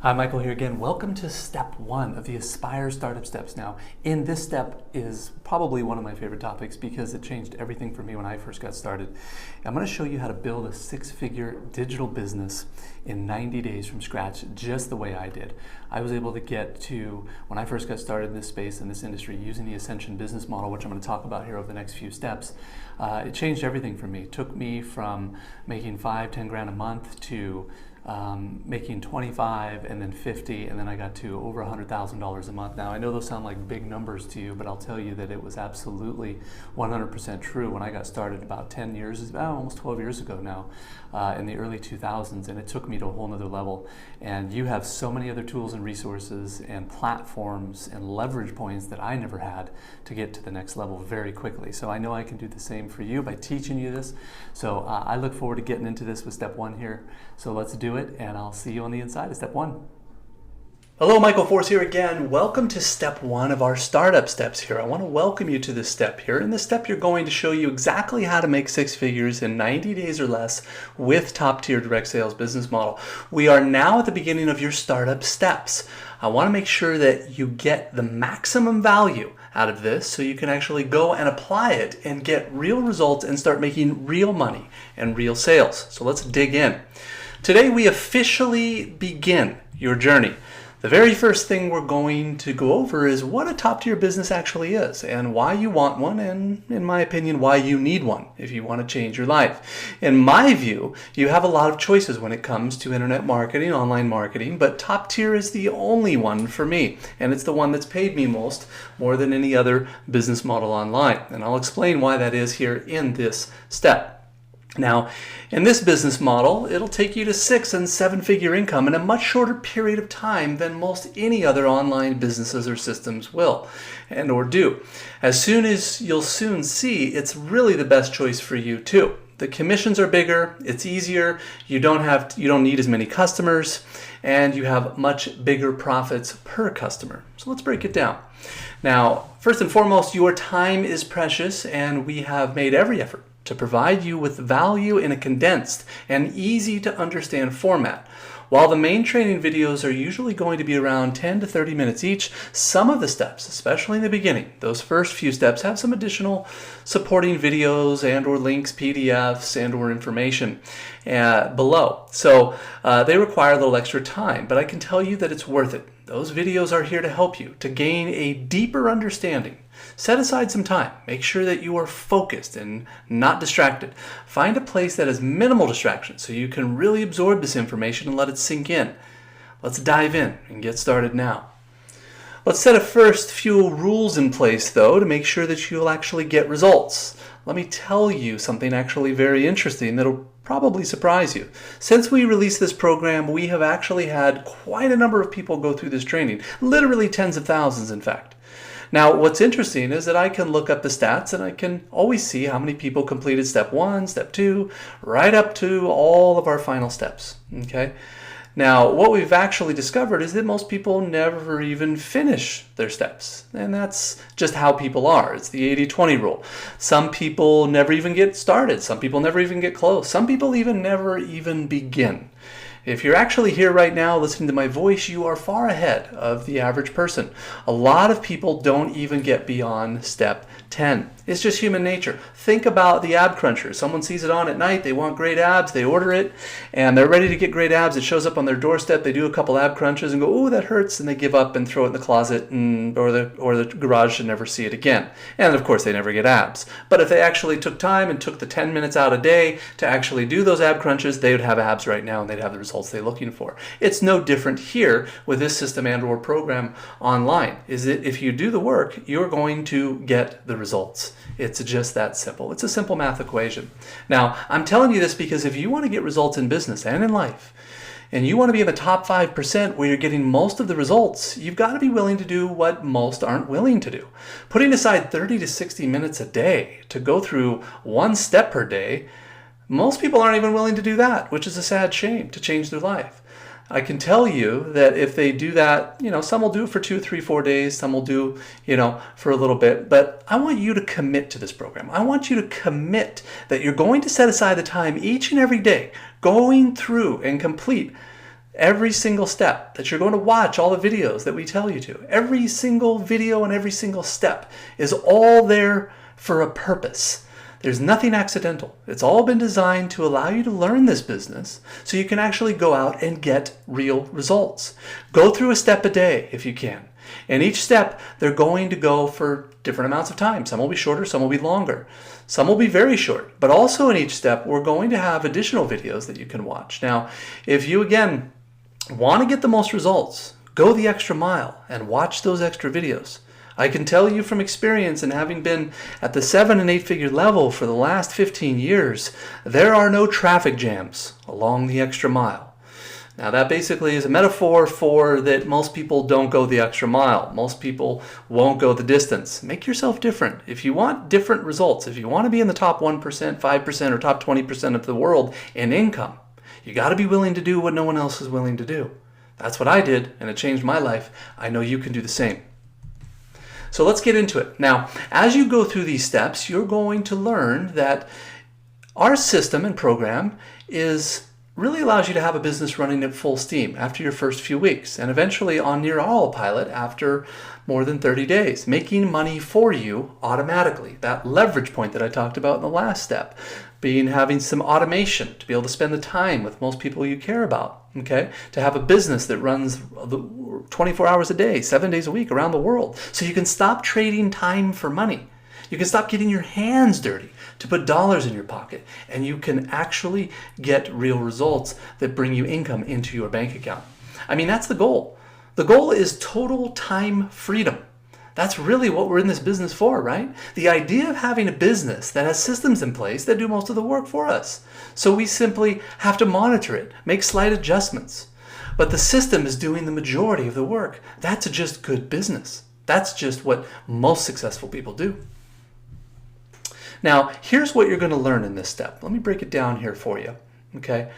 Hi, Michael here again. Welcome to step one of the Aspire Startup Steps. Now, in this step is probably one of my favorite topics because it changed everything for me when I first got started. I'm going to show you how to build a six-figure digital business in 90 days from scratch, just the way I did. I was able to get to, when I first got started in this space, in this industry, using the Ascension business model, which I'm going to talk about here over the next few steps. It changed everything for me. It took me from making 5-10 grand a month to making 25 and then 50, and then I got to over $100,000 a month. Now, I know those sound like big numbers to you, but I'll tell you that it was absolutely 100% true when I got started about 10 years, almost 12 years ago now, in the early 2000s, and it took me to a whole nother level. And you have so many other tools and resources and platforms and leverage points that I never had to get to the next level very quickly. So I know I can do the same for you by teaching you this. So I look forward to getting into this with step one here. So let's do it, and I'll see you on the inside of step one. Hello, Michael Force here again. Welcome to step one of our startup steps here. I want to welcome you to this step here. In this step, you're going to show you exactly how to make six figures in 90 days or less with top-tier direct sales business model. We are now at the beginning of your startup steps. I want to make sure that you get the maximum value out of this so you can actually go and apply it and get real results and start making real money and real sales. So let's dig in. Today, we officially begin your journey. The very first thing we're going to go over is what a top-tier business actually is and why you want one, and in my opinion, why you need one if you want to change your life. In my view, you have a lot of choices when it comes to internet marketing, online marketing, but top-tier is the only one for me, and it's the one that's paid me more than any other business model online. And I'll explain why that is here in this step. Now, in this business model, it'll take you to 6- and 7-figure income in a much shorter period of time than most any other online businesses or systems will and or do. As soon as you'll soon see, it's really the best choice for you too. The commissions are bigger, it's easier, you don't need as many customers, and you have much bigger profits per customer. So let's break it down. Now, first and foremost, your time is precious, and we have made every effort to provide you with value in a condensed and easy to understand format. While the main training videos are usually going to be around 10 to 30 minutes each, some of the steps, especially in the beginning, those first few steps, have some additional supporting videos and or links, PDFs and or information below. So they require a little extra time, but I can tell you that it's worth it. Those videos are here to help you to gain a deeper understanding. Set aside some time. Make sure that you are focused and not distracted. Find a place that has minimal distraction so you can really absorb this information and let it sink in. Let's dive in and get started now. Let's set a first few rules in place, though, to make sure that you'll actually get results. Let me tell you something actually very interesting that'll probably surprise you. Since we released this program, we have actually had quite a number of people go through this training, literally tens of thousands, in fact. Now, what's interesting is that I can look up the stats and I can always see how many people completed step 1, step 2, right up to all of our final steps, okay? Now, what we've actually discovered is that most people never even finish their steps, and that's just how people are. It's the 80-20 rule. Some people never even get started. Some people never even get close. Some people even never even begin. If you're actually here right now listening to my voice, you are far ahead of the average person. A lot of people don't even get beyond step 10. It's just human nature. Think about the ab cruncher. Someone sees it on at night, they want great abs, they order it, and they're ready to get great abs. It shows up on their doorstep, they do a couple ab crunches and go, "Oh, that hurts," and they give up and throw it in the closet or the garage and never see it again. And of course, they never get abs. But if they actually took time and took the 10 minutes out a day to actually do those ab crunches, they would have abs right now and they'd have the results they're looking for. It's no different here with this system and or program online. Is that if you do the work, you're going to get the results. It's just that simple. It's a simple math equation. Now, I'm telling you this because if you want to get results in business and in life, and you want to be in the top 5% where you're getting most of the results, you've got to be willing to do what most aren't willing to do. Putting aside 30 to 60 minutes a day to go through one step per day, most people aren't even willing to do that, which is a sad shame to change their life. I can tell you that if they do that, some will do it for 2, 3, 4 days, some will do, for a little bit. But I want you to commit to this program. I want you to commit that you're going to set aside the time each and every day, going through and complete every single step, that you're going to watch all the videos that we tell you to. Every single video and every single step is all there for a purpose. There's nothing accidental. It's all been designed to allow you to learn this business so you can actually go out and get real results. Go through a step a day if you can. And each step, they're going to go for different amounts of time. Some will be shorter, some will be longer. Some will be very short. But also in each step, we're going to have additional videos that you can watch. Now, if you, again, want to get the most results, go the extra mile and watch those extra videos. I can tell you from experience, and having been at the 7- and 8-figure level for the last 15 years, there are no traffic jams along the extra mile. Now that basically is a metaphor for that most people don't go the extra mile. Most people won't go the distance. Make yourself different. If you want different results, if you want to be in the top 1%, 5%, or top 20% of the world in income, you got to be willing to do what no one else is willing to do. That's what I did, and it changed my life. I know you can do the same. So let's get into it. Now, as you go through these steps, you're going to learn that our system and program really allows you to have a business running at full steam after your first few weeks, and eventually on near autopilot after more than 30 days, making money for you automatically. That leverage point that I talked about in the last step, having some automation to be able to spend the time with most people you care about, okay? To have a business that runs 24 hours a day, 7 days a week around the world, so you can stop trading time for money. You can stop getting your hands dirty to put dollars in your pocket, and you can actually get real results that bring you income into your bank account. I mean, that's the goal. The goal is total time freedom. That's really what we're in this business for, right? The idea of having a business that has systems in place that do most of the work for us. So we simply have to monitor it, make slight adjustments. But the system is doing the majority of the work. That's just good business. That's just what most successful people do. Now, here's what you're going to learn in this step. Let me break it down here for you, okay?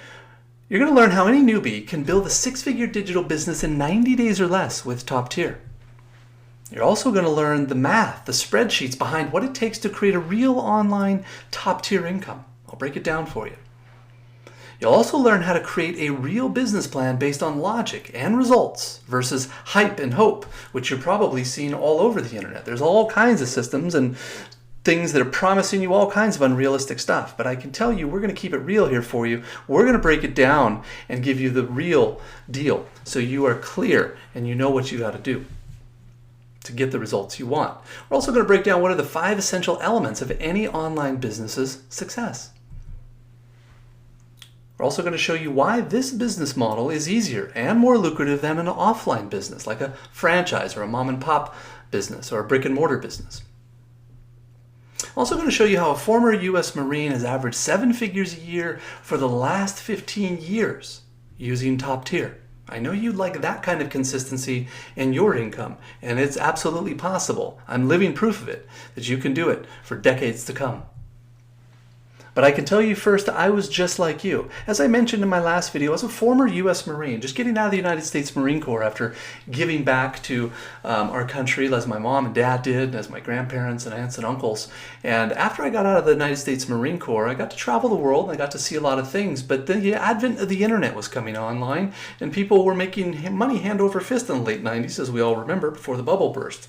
You're going to learn how any newbie can build a 6-figure digital business in 90 days or less with Top Tier. You're also going to learn the math, the spreadsheets behind what it takes to create a real online top-tier income. I'll break it down for you. You'll also learn how to create a real business plan based on logic and results versus hype and hope, which you're probably seeing all over the internet. There's all kinds of systems and things that are promising you all kinds of unrealistic stuff. But I can tell you, we're going to keep it real here for you. We're going to break it down and give you the real deal so you are clear and you know what you got to do to get the results you want. We're also going to break down what are the 5 essential elements of any online business's success. We're also going to show you why this business model is easier and more lucrative than an offline business, like a franchise or a mom and pop business or a brick and mortar business. I'm also going to show you how a former U.S. Marine has averaged 7 figures a year for the last 15 years using Top Tier. I know you'd like that kind of consistency in your income, and it's absolutely possible. I'm living proof of it, that you can do it for decades to come. But I can tell you first, I was just like you. As I mentioned in my last video, as a former U.S. Marine, just getting out of the United States Marine Corps after giving back to our country, as my mom and dad did, as my grandparents and aunts and uncles. And after I got out of the United States Marine Corps, I got to travel the world, and I got to see a lot of things. But the advent of the internet was coming online, and people were making money hand over fist in the late 90s, as we all remember, before the bubble burst.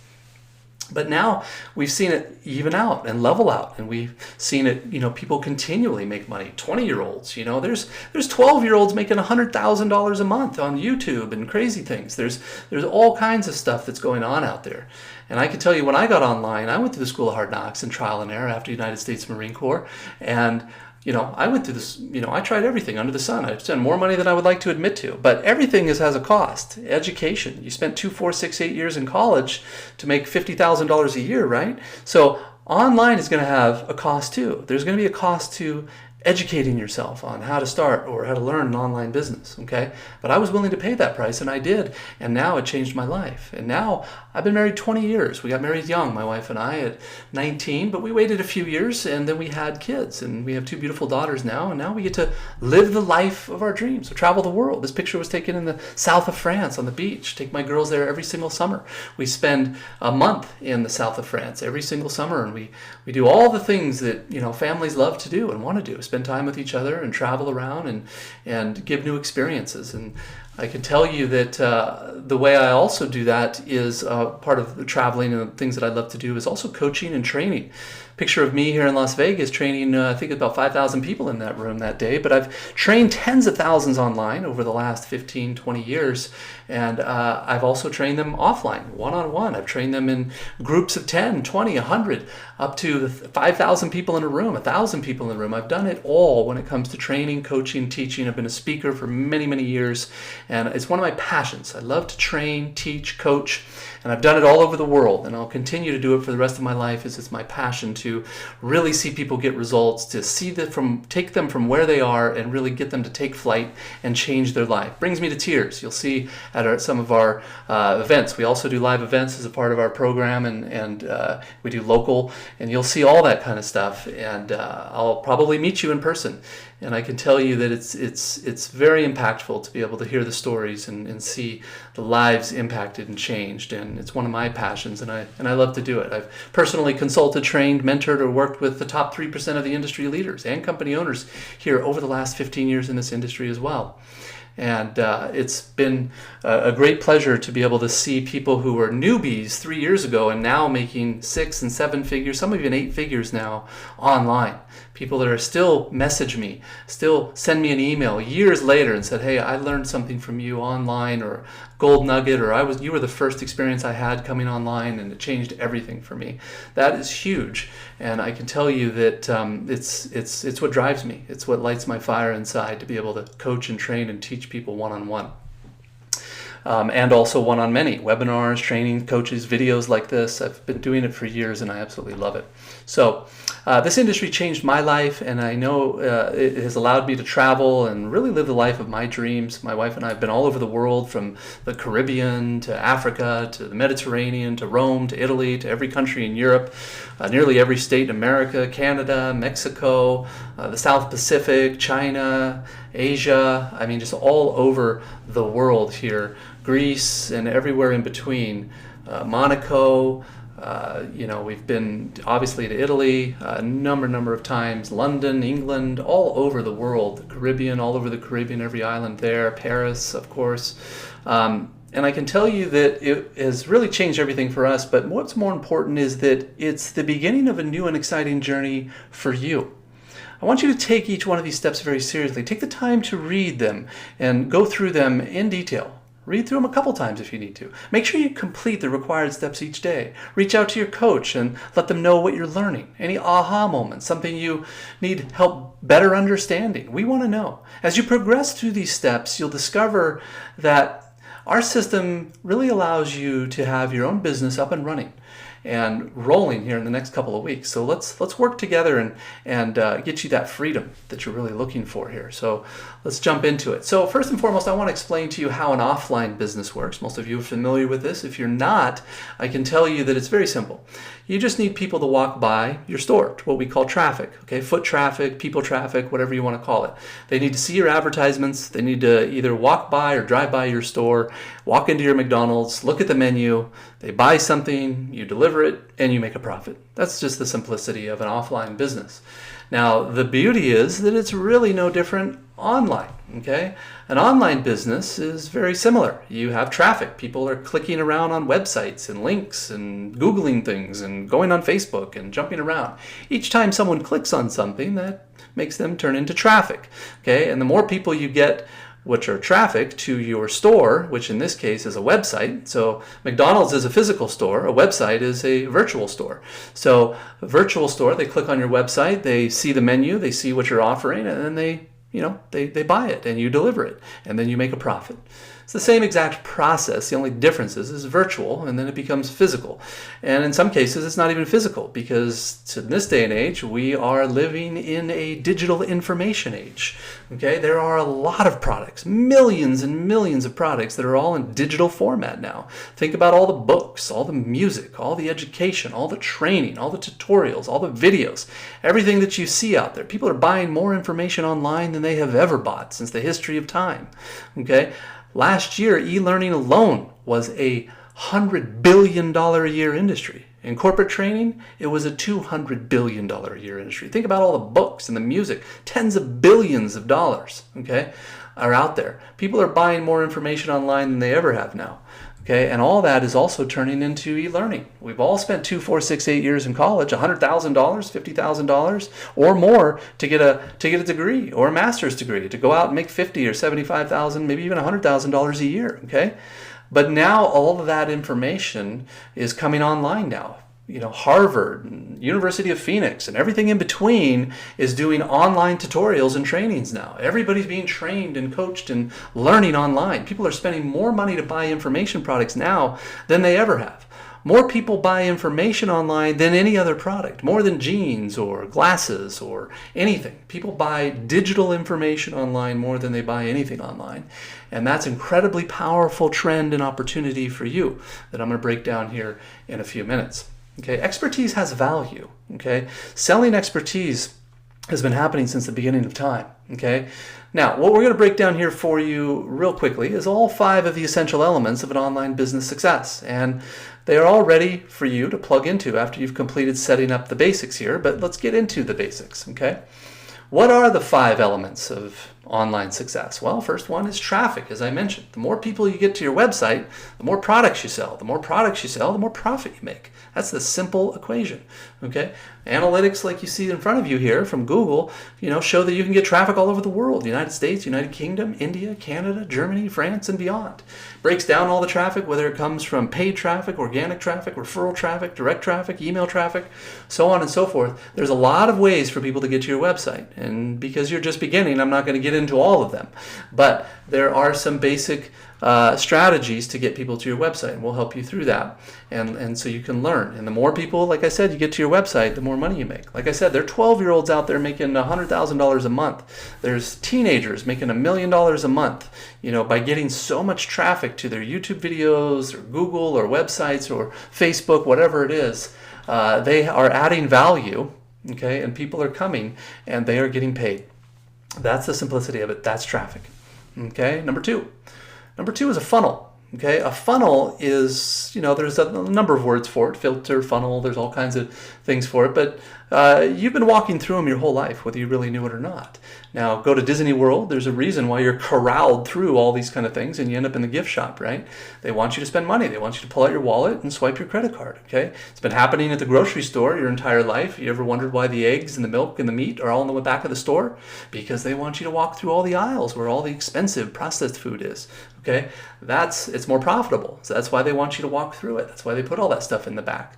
But now we've seen it even out and level out, and we've seen it, people continually make money. 20-year-olds, there's 12-year-olds making $100,000 a month on YouTube and crazy things. There's all kinds of stuff that's going on out there. And I can tell you, when I got online, I went through the School of Hard Knocks and trial and error after United States Marine Corps, and I went through this, I tried everything under the sun. I spent more money than I would like to admit to, but everything has a cost. Education. You spent 2, 4, 6, 8 years in college to make $50,000 a year, right? So online is going to have a cost too. There's going to be a cost to educating yourself on how to start or how to learn an online business, okay? But I was willing to pay that price, and I did, and now it changed my life. And now I've been married 20 years. We got married young, my wife and I, at 19, but we waited a few years, and then we had kids, and we have 2 beautiful daughters now, and now we get to live the life of our dreams, so travel the world. This picture was taken in the south of France on the beach. Take my girls there every single summer. We spend a month in the south of France every single summer, and we do all the things that families love to do and want to do. Spend time with each other and travel around and give new experiences. And I can tell you that the way I also do that is part of the traveling and the things that I love to do is also coaching and training. Picture of me here in Las Vegas training, I think about 5,000 people in that room that day, but I've trained tens of thousands online over the last 15, 20 years, and I've also trained them offline, one-on-one. I've trained them in groups of 10, 20, 100, up to 5,000 people in a room, 1,000 people in a room. I've done it all when it comes to training, coaching, teaching. I've been a speaker for many, many years, and it's one of my passions. I love to train, teach, coach, and I've done it all over the world, and I'll continue to do it for the rest of my life. It's my passion to really see people get results, to take them from where they are and really get them to take flight and change their life. Brings me to tears. You'll see at some of our events. We also do live events as a part of our program, and we do local, and you'll see all that kind of stuff. And I'll probably meet you in person. And I can tell you that it's very impactful to be able to hear the stories and see the lives impacted and changed. And it's one of my passions, and I love to do it. I've personally consulted, trained, mentored, or worked with the top 3% of the industry leaders and company owners here over the last 15 years in this industry as well. And it's been a great pleasure to be able to see people who were newbies 3 years ago and now making 6 and 7 figures, some even 8 figures now online. People that are still message me, still send me an email years later and said, hey, I learned something from you online, or gold nugget, or you were the first experience I had coming online and it changed everything for me. That is huge. And I can tell you that it's what drives me. It's what lights my fire inside to be able to coach and train and teach people one-on-one. And also one-on-many, webinars, training, coaches, videos like this. I've been doing it for years and I absolutely love it. So this industry changed my life, and I know it has allowed me to travel and really live the life of my dreams. My wife and I have been all over the world, from the Caribbean to Africa to the Mediterranean to Rome to Italy to every country in Europe, nearly every state in America, Canada, Mexico, the South Pacific, China, Asia. I mean, just all over the world here. Greece and everywhere in between, Monaco, we've been obviously to Italy a number of times, London, England, all over the world, the Caribbean, all over the Caribbean, every island there, Paris, of course. And I can tell you that it has really changed everything for us, but what's more important is that it's the beginning of a new and exciting journey for you. I want you to take each one of these steps very seriously. Take the time to read them and go through them in detail. Read through them a couple times if you need to. Make sure you complete the required steps each day. Reach out to your coach and let them know what you're learning. Any aha moments, something you need help better understanding. We want to know. As you progress through these steps, you'll discover that our system really allows you to have your own business up and running and rolling here in the next couple of weeks. So let's work together and get you that freedom that you're really looking for here. So let's jump into it. So first and foremost, I want to explain to you how an offline business works. Most of you are familiar with this. If you're not, I can tell you that it's very simple. You just need people to walk by your store, what we call traffic, okay? Foot traffic, people traffic, whatever you want to call it. They need to see your advertisements. They need to either walk by or drive by your store, walk into your McDonald's, look at the menu, they buy something, you deliver it, and you make a profit. That's just the simplicity of an offline business. Now, the beauty is that it's really no different online, okay? An online business is very similar. You have traffic. People are clicking around on websites and links and Googling things and going on Facebook and jumping around. Each time someone clicks on something, that makes them turn into traffic, okay? And the more people you get which are traffic to your store, which in this case is a website. So McDonald's is a physical store, a website is a virtual store. So a virtual store, they click on your website, they see the menu, they see what you're offering, and then they buy it and you deliver it, and then you make a profit. It's the same exact process. The only difference is it's virtual and then it becomes physical. And in some cases, it's not even physical, because in this day and age, we are living in a digital information age. Okay, there are a lot of products, millions and millions of products that are all in digital format now. Think about all the books, all the music, all the education, all the training, all the tutorials, all the videos, everything that you see out there. People are buying more information online than they have ever bought since the history of time. Okay. Last year, e-learning alone was a $100 billion a year industry. In corporate training, it was a $200 billion a year industry. Think about all the books and the music, tens of billions of dollars, okay? are out there. People are buying more information online than they ever have now. Okay, and all that is also turning into e-learning. We've all spent 2, 4, 6, 8 years in college, $100,000, $50,000 or more to get a degree or a master's degree, to go out and make $50,000 or $75,000, maybe even $100,000 a year. Okay, but now all of that information is coming online now. Harvard and University of Phoenix and everything in between is doing online tutorials and trainings now. Everybody's being trained and coached and learning online. People are spending more money to buy information products now than they ever have. More people buy information online than any other product, more than jeans or glasses or anything. People buy digital information online more than they buy anything online. And that's an incredibly powerful trend and opportunity for you that I'm going to break down here in a few minutes. Okay, expertise has value. Okay, selling expertise has been happening since the beginning of time. Okay, now what we're going to break down here for you real quickly is all 5 of the essential elements of an online business success, and they are all ready for you to plug into after you've completed setting up the basics here. But let's get into the basics. Okay, what are the 5 elements of online success? Well, first one is traffic, as I mentioned. The more people you get to your website, the more products you sell. The more products you sell, the more profit you make. That's the simple equation. Okay, analytics like you see in front of you here from Google, show that you can get traffic all over the world: United States, United Kingdom, India, Canada, Germany, France, and beyond. Breaks down all the traffic, whether it comes from paid traffic, organic traffic, referral traffic, direct traffic, email traffic, so on and so forth. There's a lot of ways for people to get to your website, and because you're just beginning, I'm not going to get into all of them, but there are some basic strategies to get people to your website, and we'll help you through that, and so you can learn. And the more people, like I said, you get to your website, the more money you make. Like I said, there are 12-year-olds out there making $100,000 a month. There's teenagers making $1 million a month, by getting so much traffic to their YouTube videos or Google or websites or Facebook, whatever it is. They are adding value, okay, and people are coming and they are getting paid. That's the simplicity of it. That's traffic. Okay, number two is a funnel. Okay, a funnel is, there's a number of words for it: filter, funnel, there's all kinds of things for it, but you've been walking through them your whole life, whether you really knew it or not. Now, go to Disney World, there's a reason why you're corralled through all these kind of things and you end up in the gift shop, right? They want you to spend money. They want you to pull out your wallet and swipe your credit card, okay? It's been happening at the grocery store your entire life. You ever wondered why the eggs and the milk and the meat are all in the back of the store? Because they want you to walk through all the aisles where all the expensive processed food is, okay? It's more profitable. So that's why they want you to walk through it. That's why they put all that stuff in the back.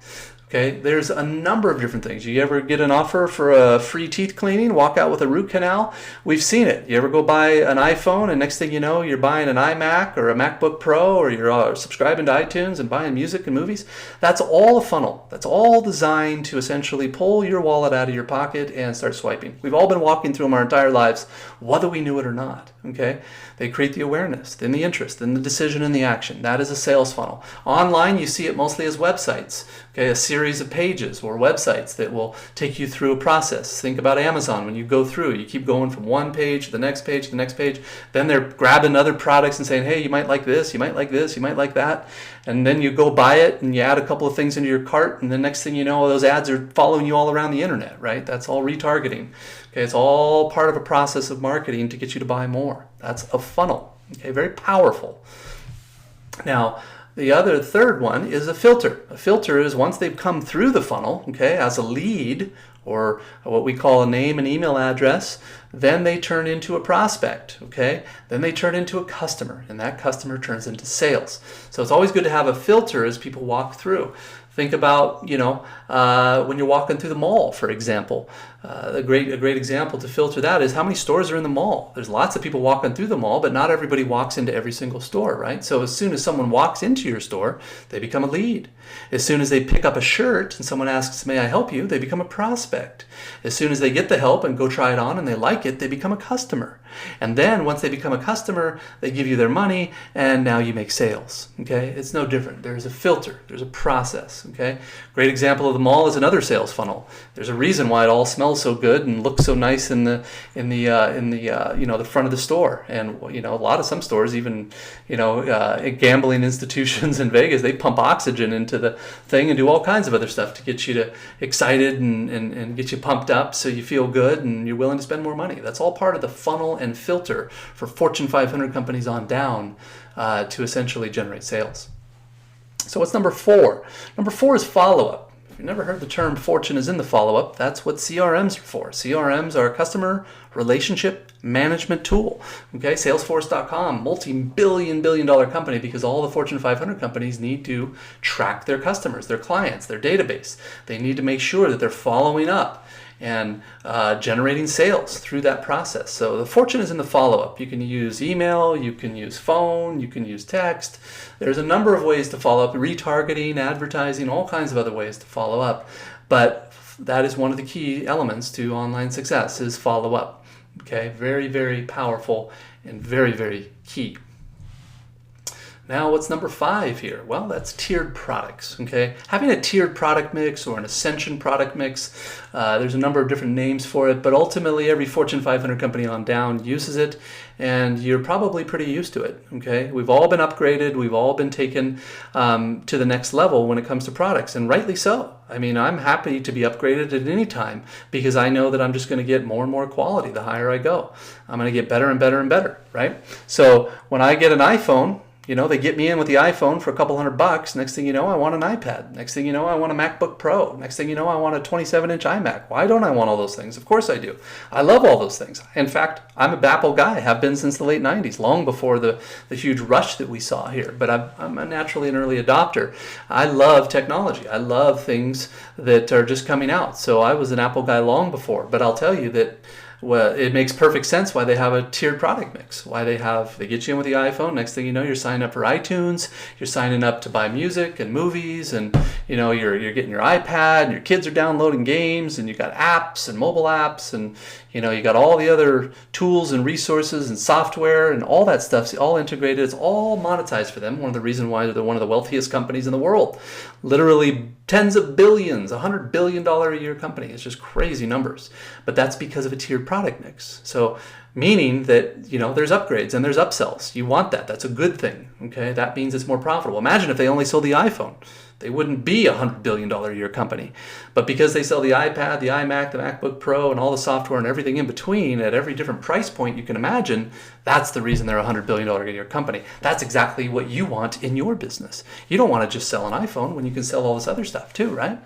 Okay, there's a number of different things. You ever get an offer for a free teeth cleaning, walk out with a root canal? We've seen it. You ever go buy an iPhone and next thing you know, you're buying an iMac or a MacBook Pro, or you're subscribing to iTunes and buying music and movies? That's all a funnel. That's all designed to essentially pull your wallet out of your pocket and start swiping. We've all been walking through them our entire lives, whether we knew it or not. Okay, they create the awareness, then the interest, then the decision and the action. That is a sales funnel. Online, you see it mostly as websites. Okay, a series of pages or websites that will take you through a process. Think about Amazon. When you go through, you keep going from one page to the next page to the next page. Then they're grabbing other products and saying, hey, you might like this, you might like this, you might like that. And then you go buy it and you add a couple of things into your cart, and the next thing you know, those ads are following you all around the internet, right? That's all retargeting. Okay, it's all part of a process of marketing to get you to buy more. That's a funnel. Okay, very powerful. Now, the third one is a filter. A filter is once they've come through the funnel, okay, as a lead or what we call a name and email address, then they turn into a prospect, okay? Then they turn into a customer, and that customer turns into sales. So it's always good to have a filter as people walk through. Think about, when you're walking through the mall, for example. A great example to filter that is how many stores are in the mall. There's lots of people walking through the mall, but not everybody walks into every single store, right? So as soon as someone walks into your store, they become a lead. As soon as they pick up a shirt and someone asks, may I help you? They become a prospect. As soon as they get the help and go try it on and they like it, they become a customer. And then once they become a customer, they give you their money, and now you make sales, okay? It's no different. There's a filter. There's a process, okay? Great example of the mall is another sales funnel. There's a reason why it all smells smells so good and looks so nice in the the front of the store. And some stores, even gambling institutions in Vegas, they pump oxygen into the thing and do all kinds of other stuff to get you excited and get you pumped up so you feel good and you're willing to spend more money. That's all part of the funnel and filter for Fortune 500 companies on down to essentially generate sales. So what's number 4? Number 4 is follow-up. If you've never heard the term fortune is in the follow-up, that's what CRMs are for. CRMs are a customer relationship management tool. Okay, Salesforce.com, multi-billion-dollar company, because all the Fortune 500 companies need to track their customers, their clients, their database. They need to make sure that they're following up and generating sales through that process. So the fortune is in the follow-up. You can use email, you can use phone, you can use text. There's a number of ways to follow up, retargeting, advertising, all kinds of other ways to follow up. But that is one of the key elements to online success, is follow-up. Okay, very, very powerful and very, very key. Now, what's number 5 here? Well, that's tiered products, okay? Having a tiered product mix or an ascension product mix, there's a number of different names for it, but ultimately every Fortune 500 company on down uses it, and you're probably pretty used to it, okay? We've all been upgraded, we've all been taken to the next level when it comes to products, and rightly so. I mean, I'm happy to be upgraded at any time because I know that I'm just going to get more and more quality the higher I go. I'm going to get better and better and better, right? So when I get an iPhone, they get me in with the iPhone for a couple $100. Next thing you know, I want an iPad. Next thing you know, I want a MacBook Pro. Next thing you know, I want a 27-inch iMac. Why don't I want all those things? Of course I do. I love all those things. In fact, I'm a Apple guy. I have been since the late 90s, long before the huge rush that we saw here. But I'm naturally an early adopter. I love technology. I love things that are just coming out. So I was an Apple guy long before. But I'll tell you that it makes perfect sense why they have a tiered product mix. Why they get you in with the iPhone. Next thing you know, you're signing up for iTunes. You're signing up to buy music and movies, and you're getting your iPad, and your kids are downloading games, and you got apps and mobile apps, and you got all the other tools and resources and software and all that stuff's all integrated. It's all monetized for them. One of the reasons why they're one of the wealthiest companies in the world. Literally tens of billions, $100 billion a year company. It's just crazy numbers. But that's because of a tiered product mix. So meaning that, there's upgrades and there's upsells. You want that. That's a good thing. Okay, that means it's more profitable. Imagine if they only sold the iPhone. They wouldn't be a $100 billion a year company. But because they sell the iPad, the iMac, the MacBook Pro, and all the software and everything in between at every different price point you can imagine, that's the reason they're a $100 billion a year company. That's exactly what you want in your business. You don't want to just sell an iPhone when you can sell all this other stuff too, right?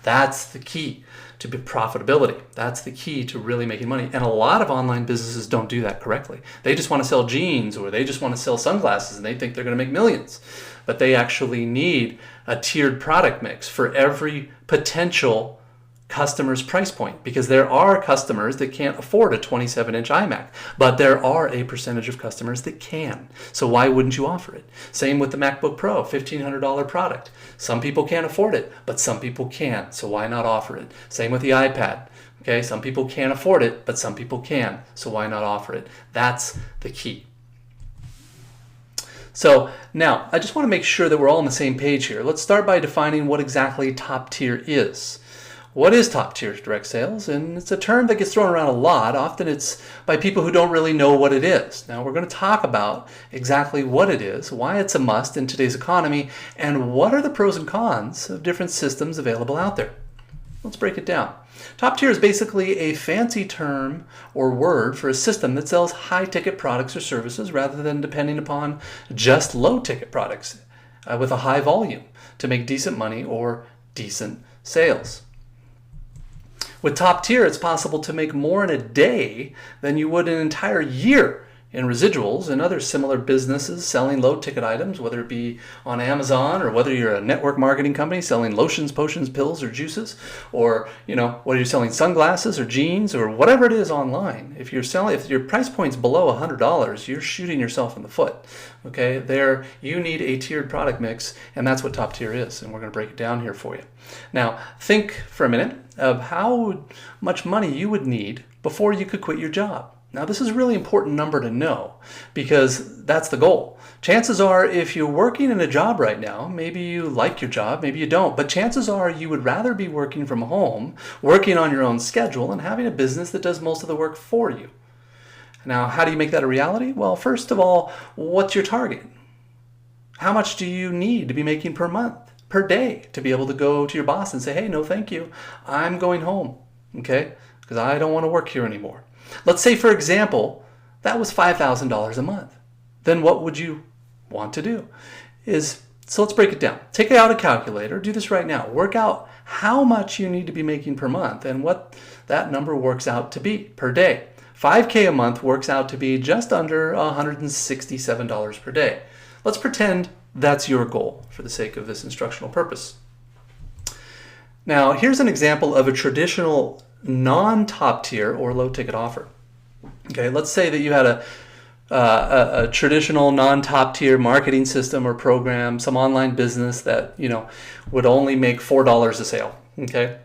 That's the key to profitability. That's the key to really making money. And a lot of online businesses don't do that correctly. They just want to sell jeans, or they just want to sell sunglasses, and they think they're going to make millions. But they actually need a tiered product mix for every potential customer's price point, because there are customers that can't afford a 27-inch iMac, but there are a percentage of customers that can. So why wouldn't you offer it? Same with the MacBook Pro, $1,500 product. Some people can't afford it, but some people can. So why not offer it? Same with the iPad. Okay, some people can't afford it, but some people can. So why not offer it? That's the key. So now, I just want to make sure that we're all on the same page here. Let's start by defining what exactly top tier is. What is top tier direct sales? And it's a term that gets thrown around a lot. Often it's by people who don't really know what it is. Now we're going to talk about exactly what it is, why it's a must in today's economy, and what are the pros and cons of different systems available out there. Let's break it down. Top tier is basically a fancy term or word for a system that sells high-ticket products or services rather than depending upon just low-ticket products with a high volume to make decent money or decent sales. With top tier, it's possible to make more in a day than you would an entire year in residuals and other similar businesses selling low-ticket items, whether it be on Amazon or whether you're a network marketing company selling lotions, potions, pills, or juices, or whether you're selling sunglasses or jeans or whatever it is online. If your price point's below $100, you're shooting yourself in the foot. Okay, you need a tiered product mix, and that's what top tier is, and we're going to break it down here for you. Now, think for a minute of how much money you would need before you could quit your job. Now, this is a really important number to know because that's the goal. Chances are, if you're working in a job right now, maybe you like your job, maybe you don't, but chances are you would rather be working from home, working on your own schedule, and having a business that does most of the work for you. Now, how do you make that a reality? Well, first of all, what's your target? How much do you need to be making per month, per day, to be able to go to your boss and say, hey, no, thank you, I'm going home, okay? Because I don't want to work here anymore. Let's say, for example, that was $5,000 a month. Then what would you want to do? So let's break it down. Take out a calculator, do this right now. Work out how much you need to be making per month and what that number works out to be per day. $5K a month works out to be just under $167 per day. Let's pretend that's your goal for the sake of this instructional purpose. Now, here's an example of a traditional non-top tier or low ticket offer. Okay, let's say that you had a traditional non-top tier marketing system or program, some online business that would only make $4 a sale. Okay,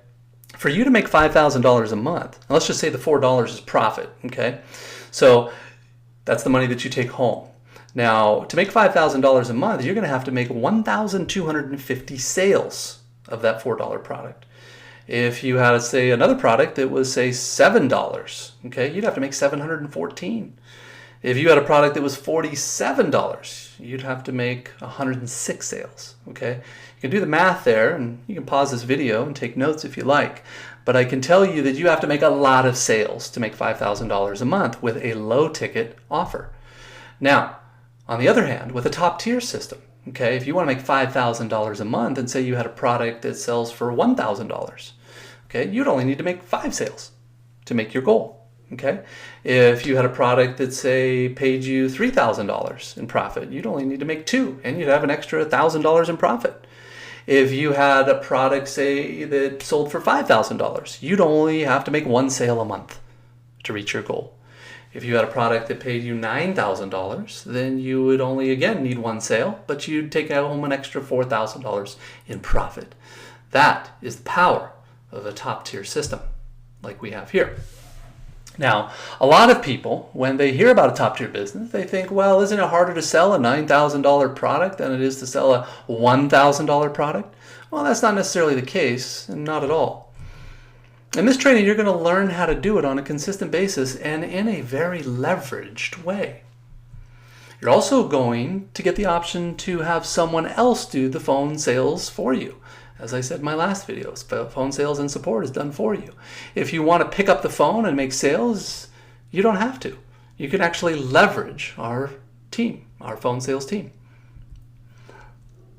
for you to make $5,000 a month, let's just say the $4 is profit. Okay, so that's the money that you take home. Now, to make $5,000 a month, you're going to have to make 1,250 sales of that $4 product. If you had, say, another product that was, say, $7, okay, you'd have to make 714. If you had a product that was $47, you'd have to make 106 sales, okay? You can do the math there, and you can pause this video and take notes if you like. But I can tell you that you have to make a lot of sales to make $5,000 a month with a low-ticket offer. Now, on the other hand, with a top-tier system, okay, if you want to make $5,000 a month and say you had a product that sells for $1,000, okay, you'd only need to make 5 sales to make your goal, okay? If you had a product that, say, paid you $3,000 in profit, you'd only need to make 2, and you'd have an extra $1,000 in profit. If you had a product, say, that sold for $5,000, you'd only have to make 1 sale a month to reach your goal. If you had a product that paid you $9,000, then you would only, again, need 1 sale, but you'd take home an extra $4,000 in profit. That is the power of a top-tier system like we have here. Now, a lot of people, when they hear about a top-tier business, they think, well, isn't it harder to sell a $9,000 product than it is to sell a $1,000 product? Well, that's not necessarily the case, and not at all. In this training, you're going to learn how to do it on a consistent basis and in a very leveraged way. You're also going to get the option to have someone else do the phone sales for you. As I said in my last videos, phone sales and support is done for you. If you want to pick up the phone and make sales, you don't have to. You can actually leverage our team, our phone sales team.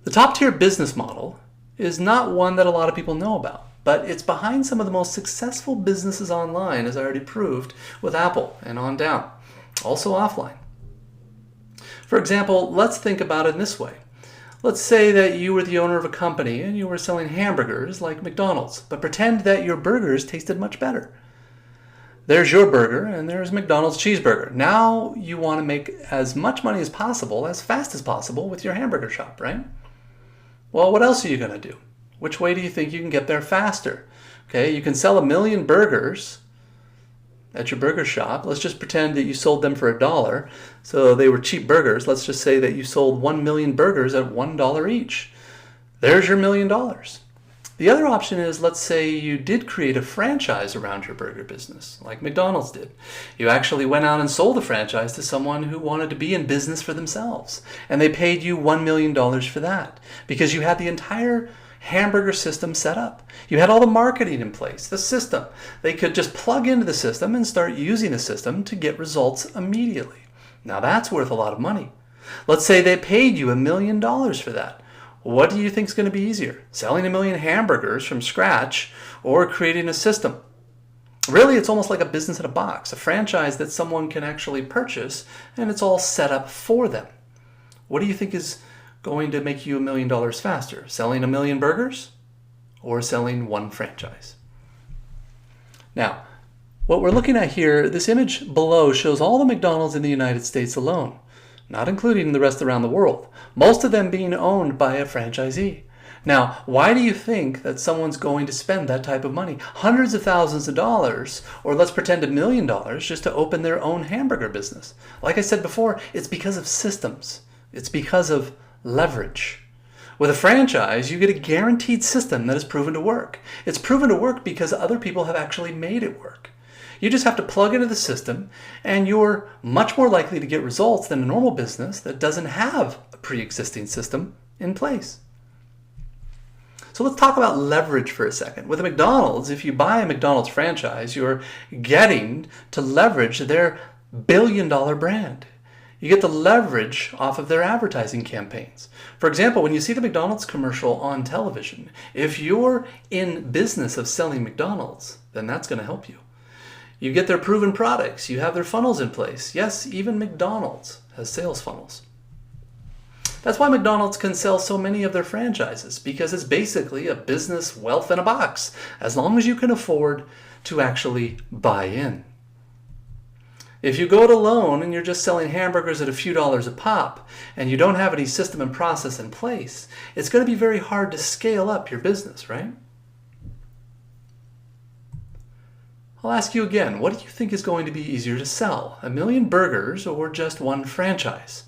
The top-tier business model is not one that a lot of people know about, but it's behind some of the most successful businesses online, as I already proved with Apple and on down, also offline. For example, let's think about it in this way. Let's say that you were the owner of a company and you were selling hamburgers like McDonald's, but pretend that your burgers tasted much better. There's your burger and there's McDonald's cheeseburger. Now you want to make as much money as possible, as fast as possible with your hamburger shop, right? Well, what else are you going to do? Which way do you think you can get there faster? Okay, you can sell 1 million burgers at your burger shop. Let's just pretend that you sold them for $1. So they were cheap burgers. Let's just say that you sold 1 million burgers at $1 each. There's your $1 million. The other option is, let's say you did create a franchise around your burger business, like McDonald's did. You actually went out and sold a franchise to someone who wanted to be in business for themselves. And they paid you $1 million for that because you had the entire hamburger system set up. You had all the marketing in place, the system. They could just plug into the system and start using the system to get results immediately. Now that's worth a lot of money. Let's say they paid you $1 million for that. What do you think is going to be easier? Selling 1 million hamburgers from scratch or creating a system? Really, it's almost like a business in a box, a franchise that someone can actually purchase and it's all set up for them. What do you think is going to make you $1 million faster? Selling 1 million burgers or selling 1 franchise? Now, what we're looking at here, this image below shows all the McDonald's in the United States alone, not including the rest around the world, most of them being owned by a franchisee. Now, why do you think that someone's going to spend that type of money? Hundreds of thousands of dollars, or let's pretend $1 million, just to open their own hamburger business. Like I said before, it's because of systems. It's because of leverage. With a franchise, you get a guaranteed system that is proven to work. It's proven to work because other people have actually made it work. You just have to plug into the system, and you're much more likely to get results than a normal business that doesn't have a pre-existing system in place. So let's talk about leverage for a second. With a McDonald's, if you buy a McDonald's franchise, you're getting to leverage their billion-dollar brand. You get the leverage off of their advertising campaigns. For example, when you see the McDonald's commercial on television, if you're in business of selling McDonald's, then that's going to help you. You get their proven products. You have their funnels in place. Yes, even McDonald's has sales funnels. That's why McDonald's can sell so many of their franchises, because it's basically a business wealth in a box, as long as you can afford to actually buy in. If you go it alone and you're just selling hamburgers at a few dollars a pop, and you don't have any system and process in place, it's going to be very hard to scale up your business, right? I'll ask you again, what do you think is going to be easier to sell, 1 million burgers or just one franchise?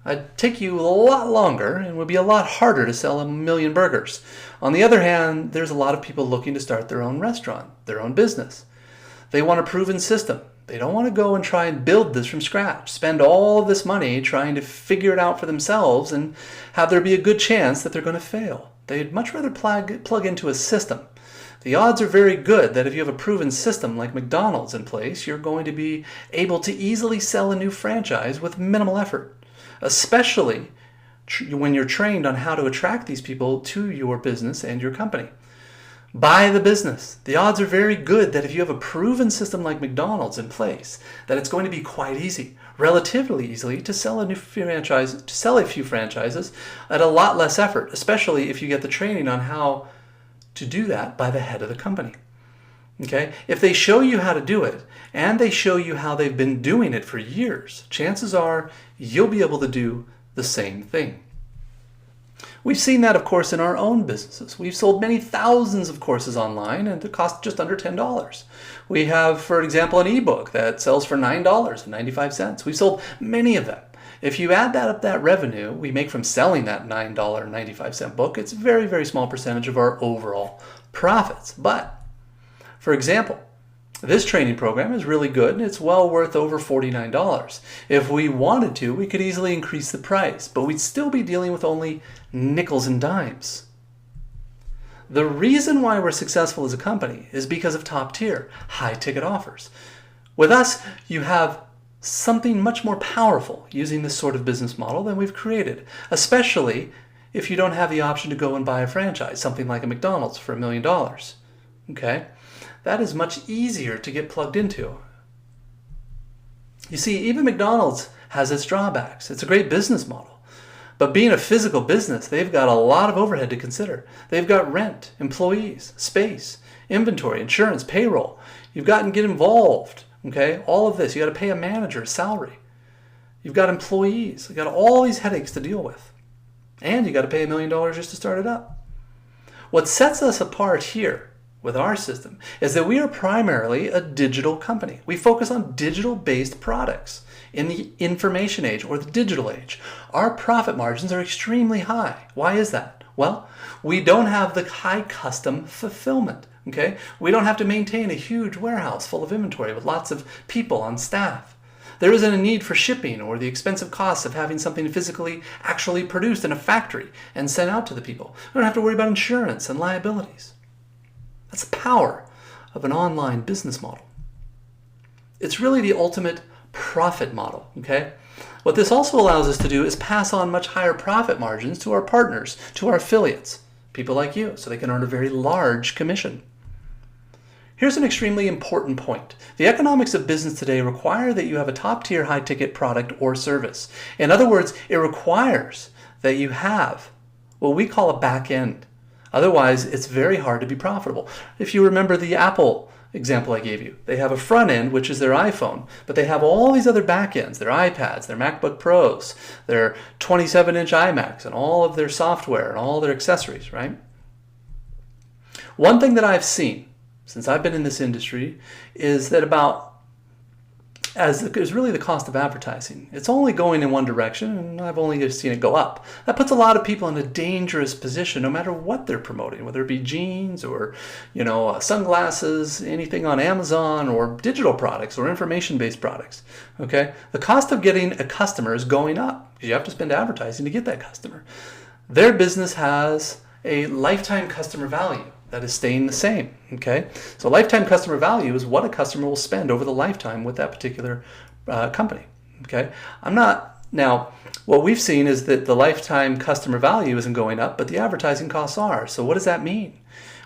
It'd take you a lot longer and would be a lot harder to sell 1 million burgers. On the other hand, there's a lot of people looking to start their own restaurant, their own business. They want a proven system. They don't want to go and try and build this from scratch, spend all of this money trying to figure it out for themselves and have there be a good chance that they're going to fail. They'd much rather plug into a system. The odds are very good that if you have a proven system like McDonald's in place, you're going to be able to easily sell a new franchise with minimal effort, especially when you're trained on how to attract these people to your business and your company. Buy the business. The odds are very good that if you have a proven system like McDonald's in place, that it's going to be quite easy, relatively easily, to sell a few franchises at a lot less effort, especially if you get the training on how to do that by the head of the company. Okay? If they show you how to do it, and they show you how they've been doing it for years, chances are you'll be able to do the same thing. We've seen that, of course, in our own businesses. We've sold many thousands of courses online, and it costs just under $10. We have, for example, an ebook that sells for $9.95. We've sold many of them. If you add that revenue we make from selling that $9.95 book, it's a very, very small percentage of our overall profits. But, for example, this training program is really good and it's well worth over $49. If we wanted to, we could easily increase the price, but we'd still be dealing with only nickels and dimes. The reason why we're successful as a company is because of top-tier, high-ticket offers. With us, you have something much more powerful using this sort of business model than we've created, especially if you don't have the option to go and buy a franchise, something like a McDonald's for $1 million. Okay? That is much easier to get plugged into. You see, even McDonald's has its drawbacks. It's a great business model. But being a physical business, they've got a lot of overhead to consider. They've got rent, employees, space, inventory, insurance, payroll. You've got to get involved. Okay, all of this. You got to pay a manager a salary. You've got employees. You've got all these headaches to deal with. And you got to pay $1 million just to start it up. What sets us apart here with our system is that we are primarily a digital company. We focus on digital-based products in the information age or the digital age. Our profit margins are extremely high. Why is that? Well, we don't have the high custom fulfillment. Okay? We don't have to maintain a huge warehouse full of inventory with lots of people on staff. There isn't a need for shipping or the expensive costs of having something physically actually produced in a factory and sent out to the people. We don't have to worry about insurance and liabilities. That's the power of an online business model. It's really the ultimate profit model. Okay? What this also allows us to do is pass on much higher profit margins to our partners, to our affiliates, people like you, so they can earn a very large commission. Here's an extremely important point. The economics of business today require that you have a top-tier high-ticket product or service. In other words, it requires that you have what we call a back end. Otherwise, it's very hard to be profitable. If you remember the Apple example I gave you. They have a front end, which is their iPhone, but they have all these other back ends, their iPads, their MacBook Pros, their 27-inch iMacs, and all of their software and all their accessories, right? One thing that I've seen since I've been in this industry is that is really the cost of advertising. It's only going in one direction, and I've only seen it go up. That puts a lot of people in a dangerous position, no matter what they're promoting, whether it be jeans or, sunglasses, anything on Amazon, or digital products or information-based products. Okay, the cost of getting a customer is going up because you have to spend advertising to get that customer. Their business has a lifetime customer value that is staying the same, okay? So lifetime customer value is what a customer will spend over the lifetime with that particular company, okay? Now, what we've seen is that the lifetime customer value isn't going up, but the advertising costs are. So what does that mean?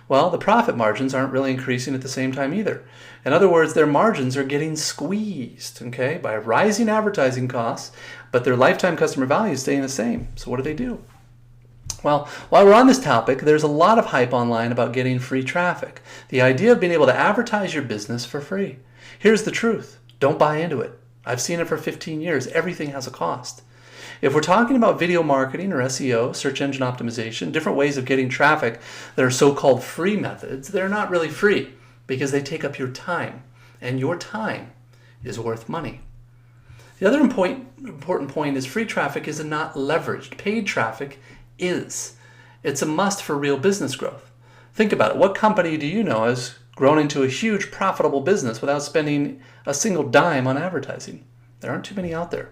Well, the profit margins aren't really increasing at the same time either. In other words, their margins are getting squeezed, okay, by rising advertising costs, but their lifetime customer value is staying the same. So what do? Well, while we're on this topic, there's a lot of hype online about getting free traffic. The idea of being able to advertise your business for free. Here's the truth. Don't buy into it. I've seen it for 15 years. Everything has a cost. If we're talking about video marketing or SEO, search engine optimization, different ways of getting traffic that are so-called free methods, they're not really free because they take up your time, and your time is worth money. The other important point is free traffic is not leveraged. Paid traffic is. It's a must for real business growth. Think about it. What company do you know has grown into a huge profitable business without spending a single dime on advertising? There aren't too many out there.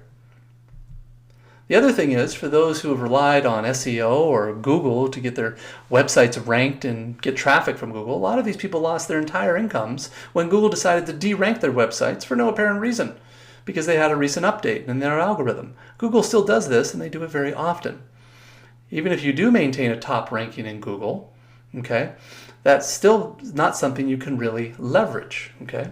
The other thing is, for those who have relied on SEO or Google to get their websites ranked and get traffic from Google, a lot of these people lost their entire incomes when Google decided to de-rank their websites for no apparent reason, because they had a recent update in their algorithm. Google still does this, and they do it very often. Even if you do maintain a top ranking in Google, okay, that's still not something you can really leverage, okay?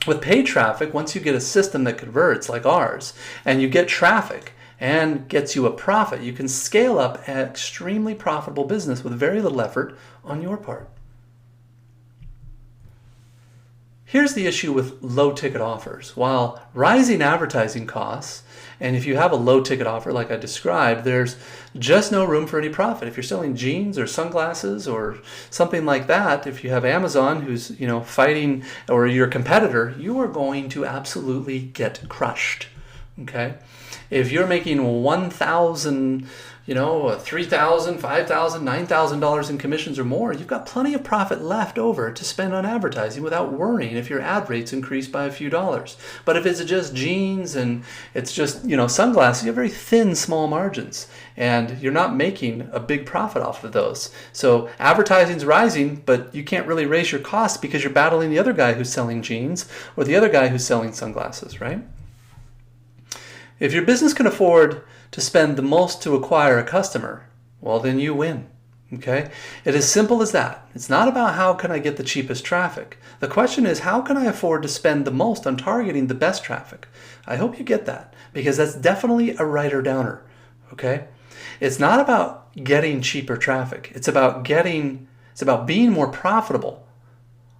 With paid traffic, once you get a system that converts like ours, and you get traffic and gets you a profit, you can scale up an extremely profitable business with very little effort on your part. Here's the issue with low-ticket offers. While rising advertising costs, and if you have a low-ticket offer like I described, there's just no room for any profit. If you're selling jeans or sunglasses or something like that, if you have Amazon who's fighting, or your competitor, you are going to absolutely get crushed. Okay? If you're making $1,000, $3,000, $5,000, $9,000 in commissions or more, you've got plenty of profit left over to spend on advertising without worrying if your ad rates increase by a few dollars. But if it's just jeans and it's just, sunglasses, you have very thin, small margins, and you're not making a big profit off of those. So advertising's rising, but you can't really raise your costs because you're battling the other guy who's selling jeans or the other guy who's selling sunglasses, right? If your business can afford to spend the most to acquire a customer, well, then you win, okay? It is simple as that. It's not about how can I get the cheapest traffic. The question is, how can I afford to spend the most on targeting the best traffic? I hope you get that, because that's definitely a writer downer, okay? It's not about getting cheaper traffic. It's about being more profitable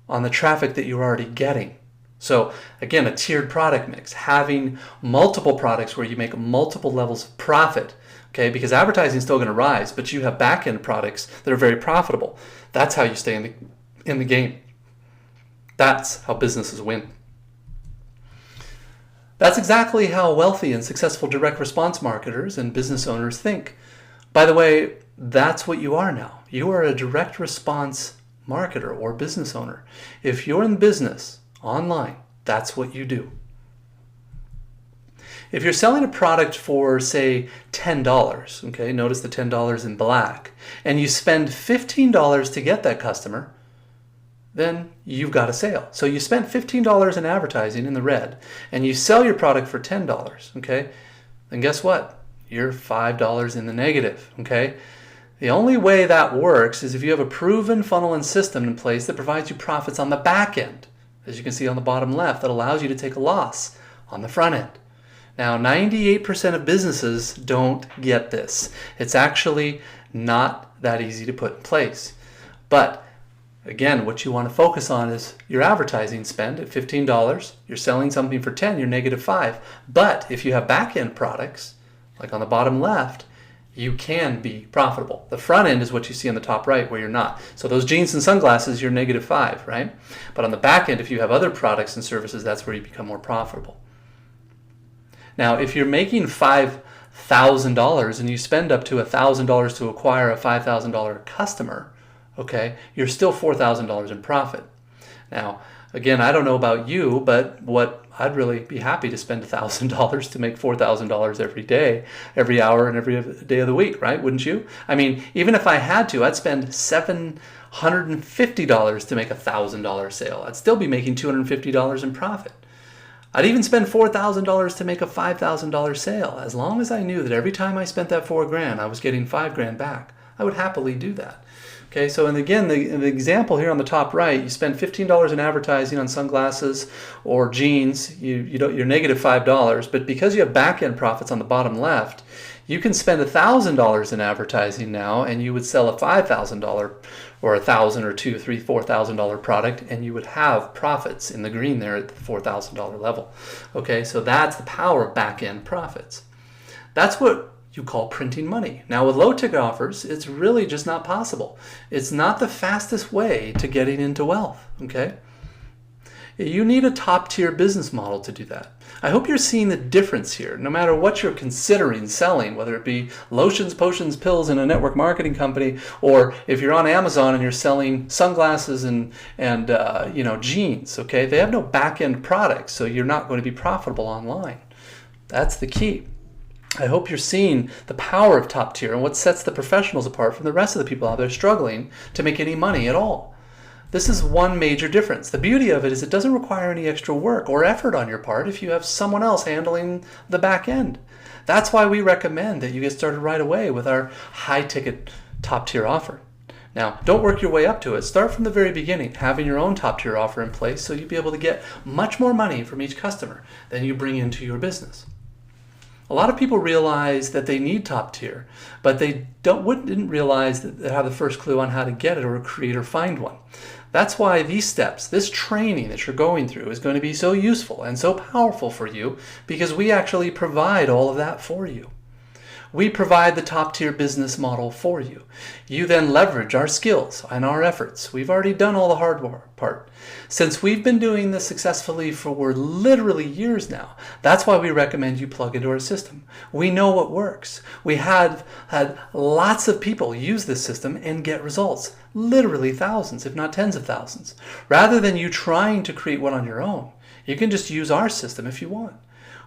on the traffic that you're already getting. So again, a tiered product mix, having multiple products where you make multiple levels of profit, okay? Because advertising is still going to rise, but you have back-end products that are very profitable. That's how you stay in the game. That's how businesses win. That's exactly how wealthy and successful direct response marketers and business owners think. By the way, that's what you are now. You are a direct response marketer or business owner. If you're in business, online, that's what you do. If you're selling a product for, say, $10, okay, notice the $10 in black, and you spend $15 to get that customer, then you've got a sale. So you spent $15 in advertising in the red, and you sell your product for $10, okay, then guess what? You're $5 in the negative, okay? The only way that works is if you have a proven funnel and system in place that provides you profits on the back end, as you can see on the bottom left, that allows you to take a loss on the front end. Now, 98% of businesses don't get this. It's actually not that easy to put in place. But Again, what you want to focus on is your advertising spend at $15. You're selling something for 10, you're -5. But if you have back-end products, like on the bottom left, you can be profitable. The front end is what you see on the top right where you're not. So those jeans and sunglasses, you're -5, right? But on the back end, if you have other products and services, that's where you become more profitable. Now, if you're making $5,000 and you spend up to $1,000 to acquire a $5,000 customer, okay, you're still $4,000 in profit. Now, again, I don't know about you, but I'd really be happy to spend $1,000 to make $4,000 every day, every hour, and every day of the week, right? Wouldn't you? I mean, even if I had to, I'd spend $750 to make a $1,000 sale. I'd still be making $250 in profit. I'd even spend $4,000 to make a $5,000 sale. As long as I knew that every time I spent that $4,000, I was getting $5,000 back, I would happily do that. Okay, so and again, the example here on the top right, you spend $15 in advertising on sunglasses or jeans, you're -$5, but because you have back-end profits on the bottom left, you can spend $1,000 in advertising now, and you would sell a $5,000 or $1,000 or $2,000, $3,000, $4,000 product, and you would have profits in the green there at the $4,000 level. Okay, so that's the power of back-end profits. That's what you call printing money. Now with low ticket offers, it's really just not possible. It's not the fastest way to getting into wealth, okay? You need a top tier business model to do that. I hope you're seeing the difference here. No matter what you're considering selling, whether it be lotions, potions, pills in a network marketing company, or if you're on Amazon and you're selling sunglasses and jeans, okay? They have no back-end products, so you're not going to be profitable online. That's the key. I hope you're seeing the power of top tier and what sets the professionals apart from the rest of the people out there struggling to make any money at all. This is one major difference. The beauty of it is it doesn't require any extra work or effort on your part if you have someone else handling the back end. That's why we recommend that you get started right away with our high ticket top tier offer. Now, don't work your way up to it. Start from the very beginning, having your own top tier offer in place so you'll be able to get much more money from each customer than you bring into your business. A lot of people realize that they need top tier, but they didn't realize that they have the first clue on how to get it or create or find one. That's why these steps, this training that you're going through is going to be so useful and so powerful for you because we actually provide all of that for you. We provide the top tier business model for you. You then leverage our skills and our efforts. We've already done all the hard part. Since we've been doing this successfully for literally years now, that's why we recommend you plug into our system. We know what works. We have had lots of people use this system and get results. Literally thousands, if not tens of thousands. Rather than you trying to create one on your own, you can just use our system if you want.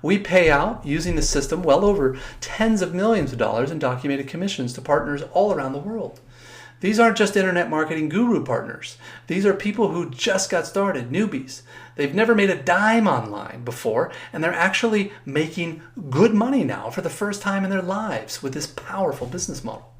We pay out, using the system, well over tens of millions of dollars in documented commissions to partners all around the world. These aren't just internet marketing guru partners. These are people who just got started, newbies. They've never made a dime online before, and they're actually making good money now for the first time in their lives with this powerful business model.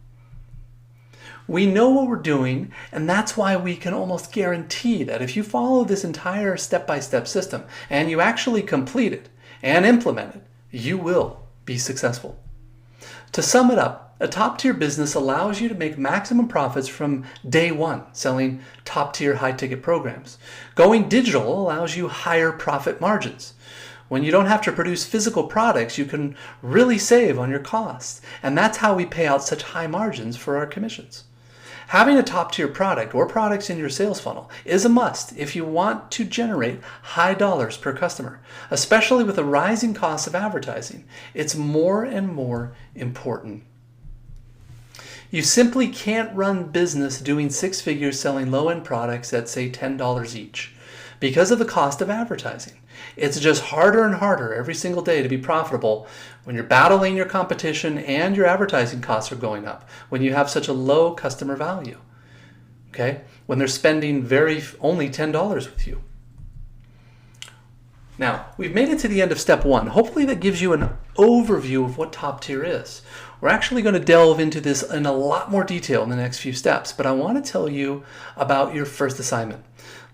We know what we're doing, and that's why we can almost guarantee that if you follow this entire step-by-step system and you actually complete it, and implement it, you will be successful. To sum it up, a top-tier business allows you to make maximum profits from day one, selling top-tier high-ticket programs. Going digital allows you higher profit margins. When you don't have to produce physical products, you can really save on your costs, and that's how we pay out such high margins for our commissions. Having a top-tier product or products in your sales funnel is a must if you want to generate high dollars per customer, especially with the rising costs of advertising. It's more and more important. You simply can't run business doing six figures selling low-end products at, say, $10 each because of the cost of advertising. It's just harder and harder every single day to be profitable when you're battling your competition and your advertising costs are going up, when you have such a low customer value, okay? When they're spending only $10 with you. Now, we've made it to the end of step one. Hopefully that gives you an overview of what top tier is. We're actually going to delve into this in a lot more detail in the next few steps, but I want to tell you about your first assignment.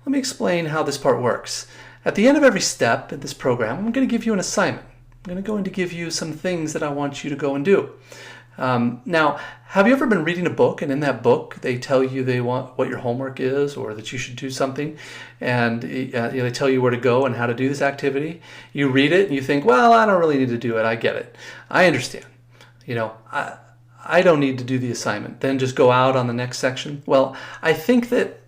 Let me explain how this part works. At the end of every step in this program, I'm going to give you an assignment. I'm going to give you some things that I want you to go and do. Now, have you ever been reading a book, and in that book they tell you they want what your homework is, or that you should do something, and they tell you where to go and how to do this activity? You read it and you think, well, I don't really need to do it. I get it. I understand. I don't need to do the assignment. Then just go out on the next section. Well, I think that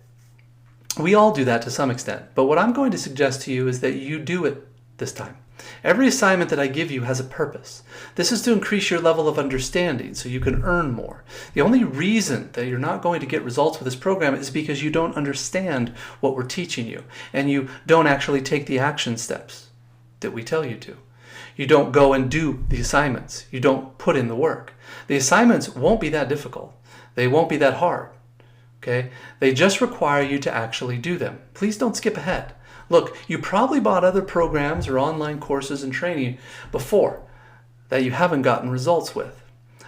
we all do that to some extent. But what I'm going to suggest to you is that you do it this time. Every assignment that I give you has a purpose. This is to increase your level of understanding so you can earn more. The only reason that you're not going to get results with this program is because you don't understand what we're teaching you, and you don't actually take the action steps that we tell you to. You don't go and do the assignments. You don't put in the work. The assignments won't be that difficult. They won't be that hard. Okay? They just require you to actually do them. Please don't skip ahead. Look, you probably bought other programs or online courses and training before that you haven't gotten results with.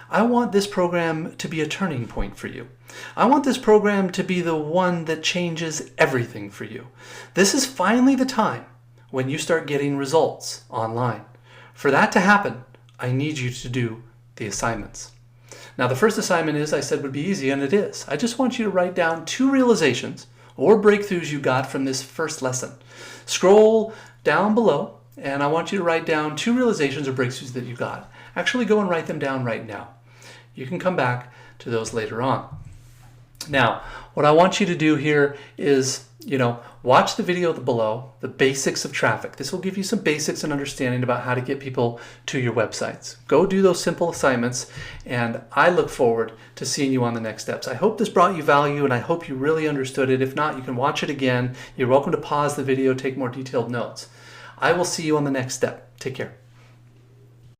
I want this program to be a turning point for you. I want this program to be the one that changes everything for you. This is finally the time when you start getting results online. For that to happen, I need you to do the assignments. Now, the first assignment I said would be easy, and it is. I just want you to write down 2 realizations or breakthroughs you got from this first lesson. Scroll down below, and I want you to write down 2 realizations or breakthroughs that you got. Actually, go and write them down right now. You can come back to those later on. Now, what I want you to do here is, watch the video below, the basics of traffic. This will give you some basics and understanding about how to get people to your websites. Go do those simple assignments, and I look forward to seeing you on the next steps. I hope this brought you value, and I hope you really understood it. If not, you can watch it again. You're welcome to pause the video, take more detailed notes. I will see you on the next step. Take care.